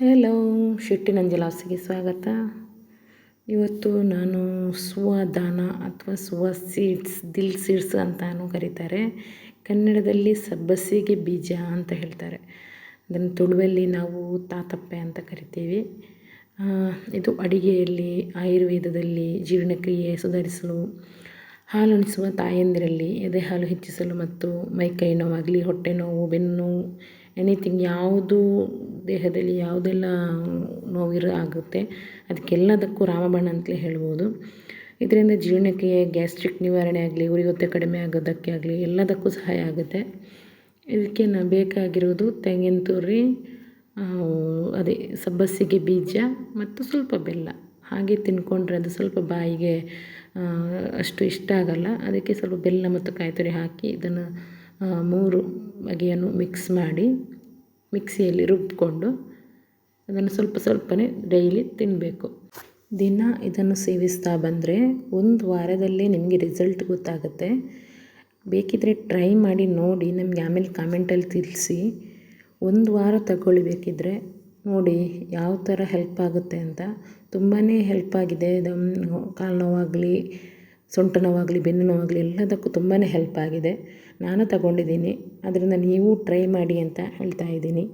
Hello, ಶಿಟ್ಟಿನಂಜಲಾಸಿಗೆ ಸ್ವಾಗತ. ಇವತ್ತು ನಾನು ಸುವದಾನ ಅಥವಾ ಸುವ ಸೀಡ್ಸ್, ದಿಲ್ ಸೀಡ್ಸ್ ಅಂತಾನು ಕರೀತಾರೆ. ಕನ್ನಡದಲ್ಲಿ ಸಬ್ಬಸಿಗೆ ಬೀಜ ಅಂತ ಹೇಳ್ತಾರೆ. ಅದನ್ನು ತುಳುವಲ್ಲಿ ನಾವು ತಾತಪ್ಪೆ ಅಂತ ಕರಿತೀವಿ. ಇದು ಅಡಿಗೆಯಲ್ಲಿ, ಆಯುರ್ವೇದದಲ್ಲಿ ಜೀರ್ಣಕ್ರಿಯೆ ಸುಧಾರಿಸಲು, ಹಾಲುಣಿಸುವ ತಾಯಂದಿರಲ್ಲಿ ಎದೆ ಹಾಲು ಹೆಚ್ಚಿಸಲು ಮತ್ತು ಮೈಕೈ ನೋವಾಗಲಿ, ಹೊಟ್ಟೆ ನೋವು, ಬೆನ್ನು ನೋವು, ಎನಿಥಿಂಗ್ ಯಾವುದು ದೇಹದಲ್ಲಿ ಯಾವುದೆಲ್ಲ ನೋವಿರೋ ಆಗುತ್ತೆ ಅದಕ್ಕೆಲ್ಲದಕ್ಕೂ ರಾಮಬಾಣ ಅಂತಲೇ ಹೇಳ್ಬೋದು. ಇದರಿಂದ ಜೀರ್ಣಕ್ರಿಯೆ, ಗ್ಯಾಸ್ಟ್ರಿಕ್ ನಿವಾರಣೆ ಆಗಲಿ, ಉರಿಯೂತ ಕಡಿಮೆ ಆಗೋದಕ್ಕೆ ಆಗಲಿ ಎಲ್ಲದಕ್ಕೂ ಸಹಾಯ ಆಗುತ್ತೆ. ಇದಕ್ಕೆ ಬೇಕಾಗಿರೋದು ತೆಂಗಿನ ತುರಿ, ಅದೇ ಸಬ್ಬಸಿಗೆ ಬೀಜ ಮತ್ತು ಸ್ವಲ್ಪ ಬೆಲ್ಲ. ಹಾಗೆ ತಿಂದ್ಕೊಂಡ್ರೆ ಅದು ಸ್ವಲ್ಪ ಬಾಯಿಗೆ ಅಷ್ಟು ಇಷ್ಟ ಆಗಲ್ಲ. ಅದಕ್ಕೆ ಸ್ವಲ್ಪ ಬೆಲ್ಲ ಮತ್ತು ಕಾಯಿ ತುರಿ ಹಾಕಿ ಇದನ್ನು 3 ಬಗೆಯನ್ನು ಮಿಕ್ಸ್ ಮಾಡಿ ಮಿಕ್ಸಿಯಲ್ಲಿ ರುಬ್ಬಿಕೊಂಡು ಅದನ್ನು ಸ್ವಲ್ಪನೇ ಡೈಲಿ ತಿನ್ನಬೇಕು. ದಿನ ಇದನ್ನು ಸೇವಿಸ್ತಾ ಬಂದರೆ 1 ವಾರದಲ್ಲೇ ನಿಮಗೆ ರಿಸಲ್ಟ್ ಗೊತ್ತಾಗುತ್ತೆ. ಬೇಕಿದ್ದರೆ ಟ್ರೈ ಮಾಡಿ ನೋಡಿ, ನಮಗೆ ಆಮೇಲೆ ಕಾಮೆಂಟಲ್ಲಿ ತಿಳಿಸಿ. 1 ವಾರ ತಗೊಳ್ಳಿ ಬೇಕಿದ್ದರೆ, ನೋಡಿ ಯಾವ ಥರ ಹೆಲ್ಪ್ ಆಗುತ್ತೆ ಅಂತ. ತುಂಬಾ ಹೆಲ್ಪ್ ಆಗಿದೆ. ಕಾಲು ನೋವಾಗಲಿ, ಸೊಂಟ ನೋವಾಗಲಿ, ಬೆನ್ನು ನೋವಾಗಲಿ ಎಲ್ಲದಕ್ಕೂ ತುಂಬಾ ಹೆಲ್ಪ್ ಆಗಿದೆ. ನಾನು ತಗೊಂಡಿದ್ದೀನಿ, ಅದರಿಂದ ನೀವು ಟ್ರೈ ಮಾಡಿ ಅಂತ ಹೇಳ್ತಾ ಇದ್ದೀನಿ.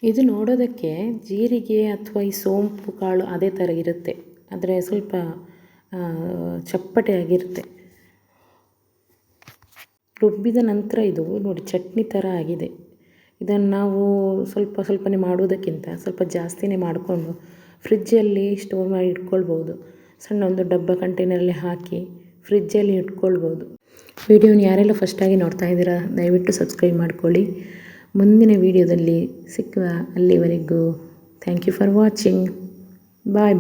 ಇದು ನೋಡೋದಕ್ಕೆ ಜೀರಿಗೆ ಅಥವಾ ಈ ಸೋಂಪು ಕಾಳು ಅದೇ ಥರ ಇರುತ್ತೆ, ಆದರೆ ಸ್ವಲ್ಪ ಚಪ್ಪಟೆಯಾಗಿರುತ್ತೆ. ರುಬ್ಬಿದ ನಂತರ ಇದು ನೋಡಿ ಚಟ್ನಿ ಥರ ಆಗಿದೆ. ಇದನ್ನು ನಾವು ಸ್ವಲ್ಪನೇ ಮಾಡುವುದಕ್ಕಿಂತ ಸ್ವಲ್ಪ ಜಾಸ್ತಿನೇ ಮಾಡಿಕೊಂಡು ಫ್ರಿಜ್ಜಲ್ಲಿ ಸ್ಟೋರ್ ಮಾಡಿ ಇಟ್ಕೊಳ್ಬೋದು. ಸಣ್ಣ ಒಂದು ಡಬ್ಬ ಕಂಟೈನರಲ್ಲಿ ಹಾಕಿ ಫ್ರಿಜ್ಜಲ್ಲಿ ಇಟ್ಕೊಳ್ಬೋದು. ವಿಡಿಯೋನ ಯಾರೆಲ್ಲ ಫಸ್ಟಾಗಿ ನೋಡ್ತಾ ಇದ್ದೀರಾ ದಯವಿಟ್ಟು ಸಬ್ಸ್ಕ್ರೈಬ್ ಮಾಡ್ಕೊಳ್ಳಿ. ಮುಂದಿನ ವಿಡಿಯೋದಲ್ಲಿ ಸಿಕ್ಕುವ. ಅಲ್ಲಿವರೆಗೂ thank you for watching. Bye.